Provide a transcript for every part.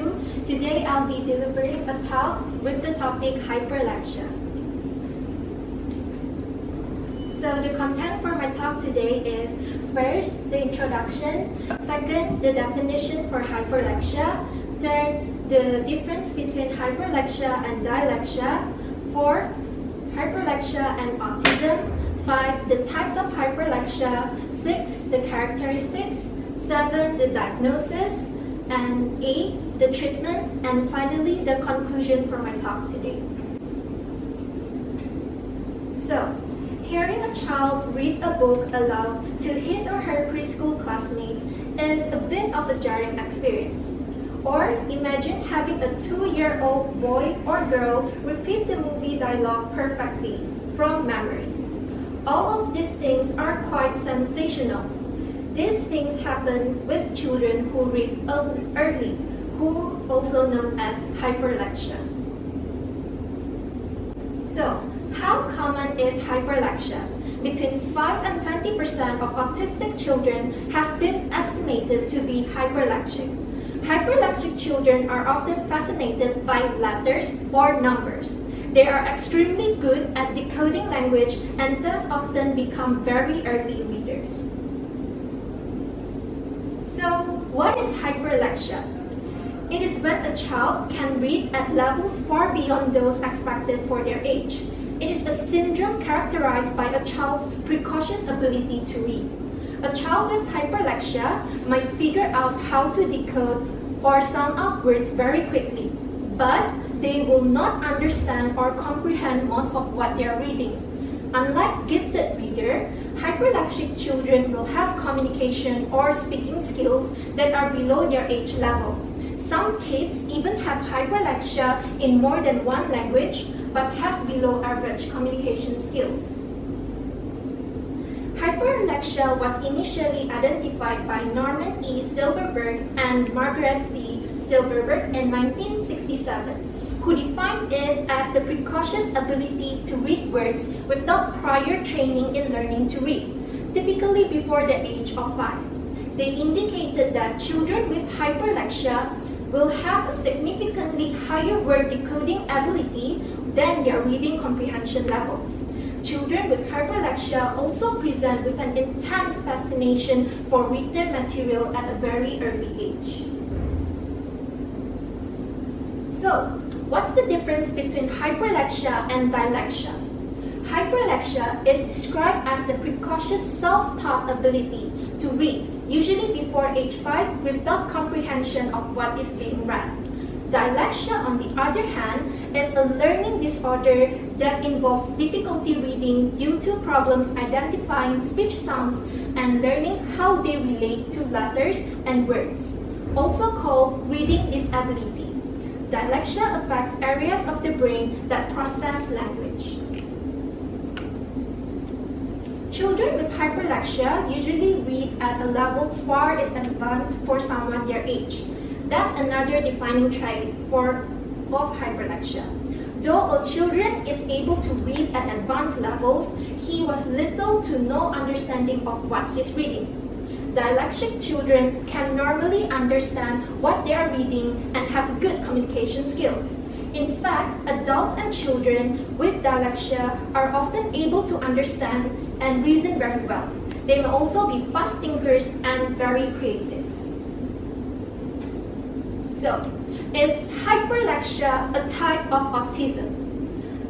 wabarakatuh. Today I'll be delivering a talk with the topic Hyperlexia. So the content for my talk today is first, the introduction, second, the definition for Hyperlexia, third, the difference between Hyperlexia and Dilection, fourth, Hyperlexia and autism, 5. The types of Hyperlexia, 6. The characteristics, 7. The diagnosis, and 8. The treatment, and finally the conclusion for my talk today. So, hearing a child read a book aloud to his or her preschool classmates is a bit of a jarring experience. Or imagine having a 2-year-old boy or girl repeat the movie dialogue perfectly from memory. All of these things are quite sensational. These things happen with children who read early, who also known as hyperlexia. So, how common is hyperlexia? Between 5 and 20% of autistic children have been estimated to be hyperlexic. Hyperlexic children are often fascinated by letters or numbers. They are extremely good at decoding language and thus often become very early readers. So, what is hyperlexia? It is when a child can read at levels far beyond those expected for their age. It is a syndrome characterized by a child's precocious ability to read. A child with hyperlexia might figure out how to decode or sound out words very quickly, but they will not understand or comprehend most of what they are reading. Unlike gifted reader, hyperlexic children will have communication or speaking skills that are below their age level. Some kids even have hyperlexia in more than one language, but have below average communication skills. Hyperlexia was initially identified by Norman E. Silverberg and Margaret C. Silverberg in 1967. Who defined it as the precocious ability to read words without prior training in learning to read, typically before the age of 5. They indicated that children with hyperlexia will have a significantly higher word decoding ability than their reading comprehension levels. Children with hyperlexia also present with an intense fascination for written material at a very early age. So, what's the difference between hyperlexia and dyslexia? Hyperlexia is described as the precocious self-taught ability to read, usually before age 5 without comprehension of what is being read. Dyslexia, on the other hand, is a learning disorder that involves difficulty reading due to problems identifying speech sounds and learning how they relate to letters and words, also called reading disability. Dyslexia affects areas of the brain that process language. Children with hyperlexia usually read at a level far in advance for someone their age. That's another defining trait of hyperlexia. Though a child is able to read at advanced levels, he has little to no understanding of what he's reading. Dyslexic children can normally understand what they are reading and have good communication skills. In fact, adults and children with dyslexia are often able to understand and reason very well. They may also be fast thinkers and very creative. So, is hyperlexia a type of autism?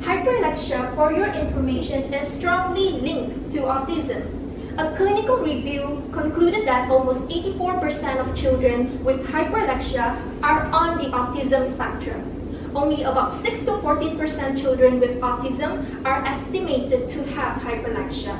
Hyperlexia, for your information, is strongly linked to autism. A clinical review concluded that almost 84% of children with hyperlexia are on the autism spectrum. Only about 6 to 14% children with autism are estimated to have hyperlexia.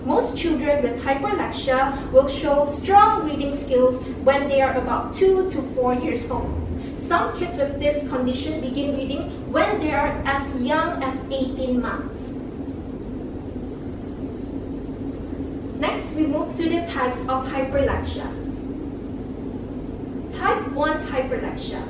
Most children with hyperlexia will show strong reading skills when they are about 2 to 4 years old. Some kids with this condition begin reading when they are as young as 18 months. Next, we move to the types of hyperlexia. Type 1 hyperlexia.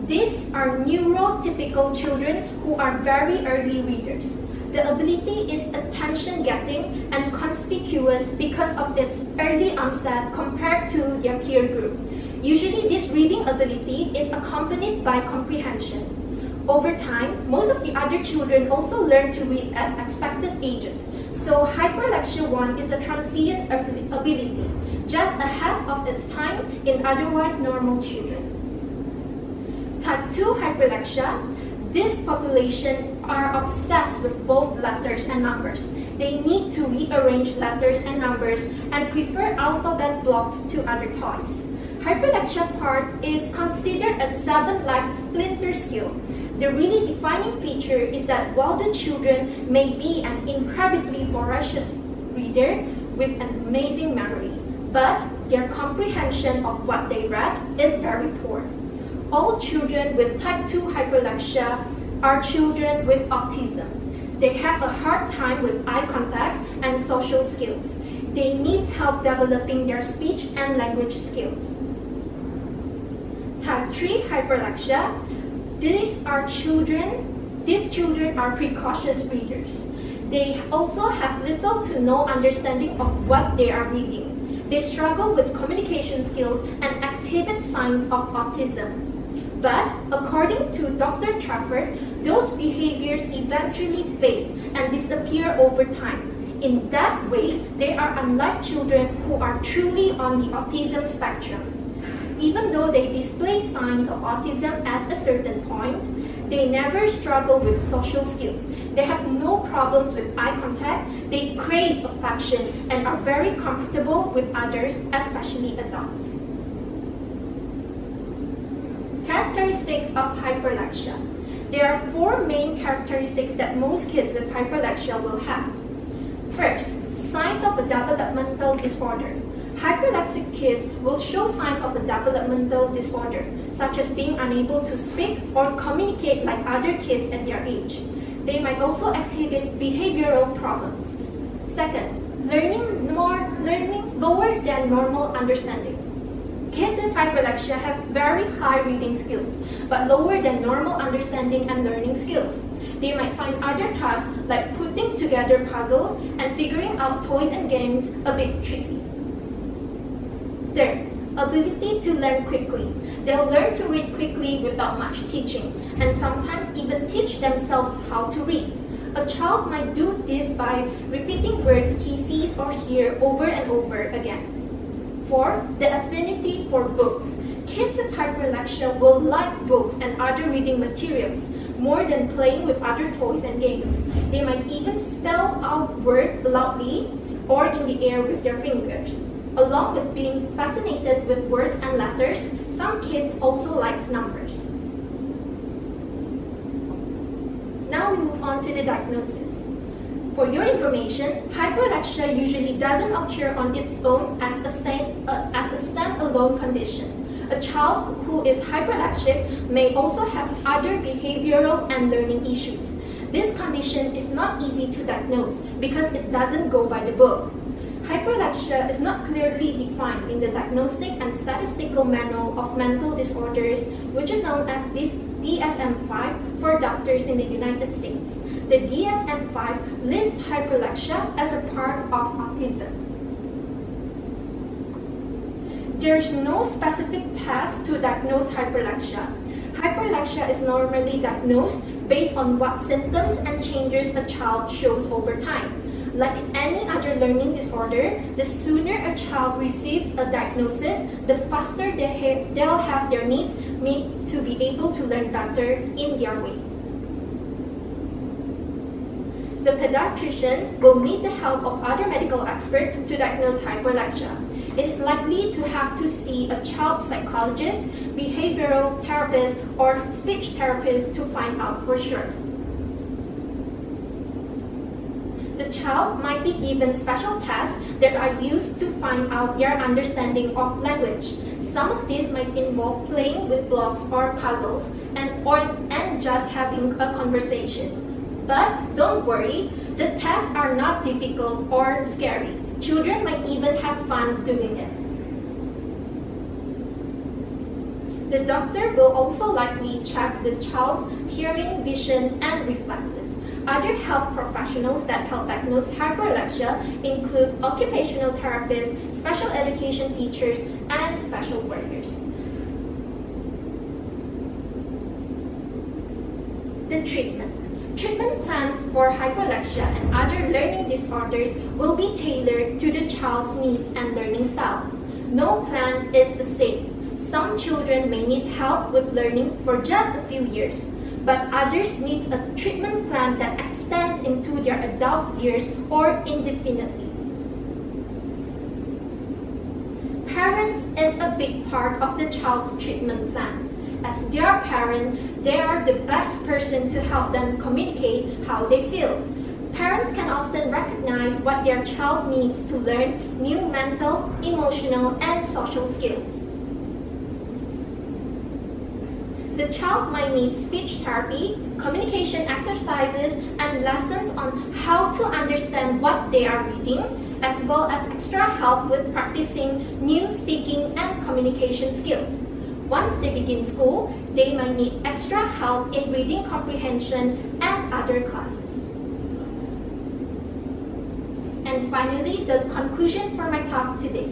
These are neurotypical children who are very early readers. The ability is attention-getting and conspicuous because of its early onset compared to their peer group. Usually, this reading ability is a accompanied by comprehension. Over time, most of the other children also learn to read at expected ages, so Hyperlexia 1 is a transient ability, just ahead of its time in otherwise normal children. Type 2 hyperlexia. This population are obsessed with both letters and numbers. They need to rearrange letters and numbers and prefer alphabet blocks to other toys. Hyperlexia part is considered a 7-like splinter skill. The really defining feature is that while the children may be an incredibly voracious reader with an amazing memory, but their comprehension of what they read is very poor. All children with type 2 hyperlexia are children with autism. They have a hard time with eye contact and social skills. They need help developing their speech and language skills. Type 3 hyperlexia. These children are precocious readers. They also have little to no understanding of what they are reading. They struggle with communication skills and exhibit signs of autism. But according to Dr. Trafford, those behaviors eventually fade and disappear over time. In that way, they are unlike children who are truly on the autism spectrum. Even though they display signs of autism at a certain point, they never struggle with social skills. They have no problems with eye contact, they crave affection, and are very comfortable with others, especially adults. Characteristics of hyperlexia. There are 4 main characteristics that most kids with hyperlexia will have. First, signs of a developmental disorder. Hyperlexic kids will show signs of a developmental disorder, such as being unable to speak or communicate like other kids at their age. They might also exhibit behavioral problems. Second, learning lower than normal understanding. Kids with hyperlexia have very high reading skills, but lower than normal understanding and learning skills. They might find other tasks like putting together puzzles and figuring out toys and games a bit tricky. Third, ability to learn quickly. They'll learn to read quickly without much teaching, and sometimes even teach themselves how to read. A child might do this by repeating words he sees or hears over and over again. 4. The affinity for books. Kids with hyperlexia will like books and other reading materials more than playing with other toys and games. They might even spell out words loudly or in the air with their fingers. Along with being fascinated with words and letters, some kids also like numbers. Now we move on to the diagnosis. For your information, hyperlexia usually doesn't occur on its own as a standalone condition. A child who is hyperlexic may also have other behavioral and learning issues. This condition is not easy to diagnose because it doesn't go by the book. Hyperlexia is not clearly defined in the Diagnostic and Statistical Manual of Mental Disorders, which is known as DSM-5 for doctors in the United States. The DSM-5 lists hyperlexia as a part of autism. There is no specific test to diagnose hyperlexia. Hyperlexia is normally diagnosed based on what symptoms and changes a child shows over time. Like any other learning disorder, the sooner a child receives a diagnosis, the faster they'll have their needs met to be able to learn better in their way. The pediatrician will need the help of other medical experts to diagnose hyperlexia. It is likely to have to see a child psychologist, behavioral therapist, or speech therapist to find out for sure. The child might be given special tests that are used to find out their understanding of language. Some of these might involve playing with blocks or puzzles and just having a conversation. But don't worry, the tests are not difficult or scary. Children might even have fun doing it. The doctor will also likely check the child's hearing, vision, and reflexes. Other health professionals that help diagnose hyperlexia include occupational therapists, special education teachers, and special workers. The treatment. Treatment plans for hyperlexia and other learning disorders will be tailored to the child's needs and learning style. No plan is the same. Some children may need help with learning for just a few years, but others need a treatment plan that extends into their adult years or indefinitely. Parents is a big part of the child's treatment plan. As their parent, they are the best person to help them communicate how they feel. Parents can often recognize what their child needs to learn new mental, emotional, and social skills. The child might need speech therapy, communication exercises, and lessons on how to understand what they are reading, as well as extra help with practicing new speaking and communication skills. Once they begin school, they might need extra help in reading comprehension and other classes. And finally, the conclusion for my talk today.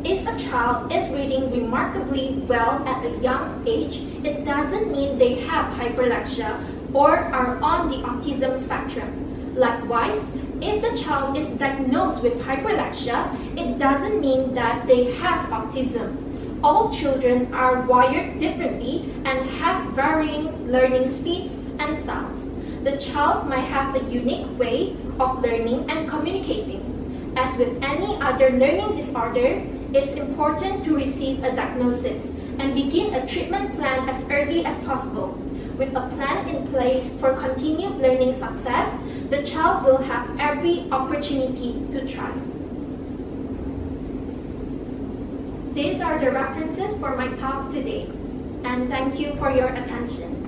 If a child is reading remarkably well at a young age, it doesn't mean they have hyperlexia or are on the autism spectrum. Likewise, if the child is diagnosed with hyperlexia, it doesn't mean that they have autism. All children are wired differently and have varying learning speeds and styles. The child might have a unique way of learning and communicating. As with any other learning disorder, it's important to receive a diagnosis and begin a treatment plan as early as possible. With a plan in place for continued learning success, the child will have every opportunity to try. These are the references for my talk today, and thank you for your attention.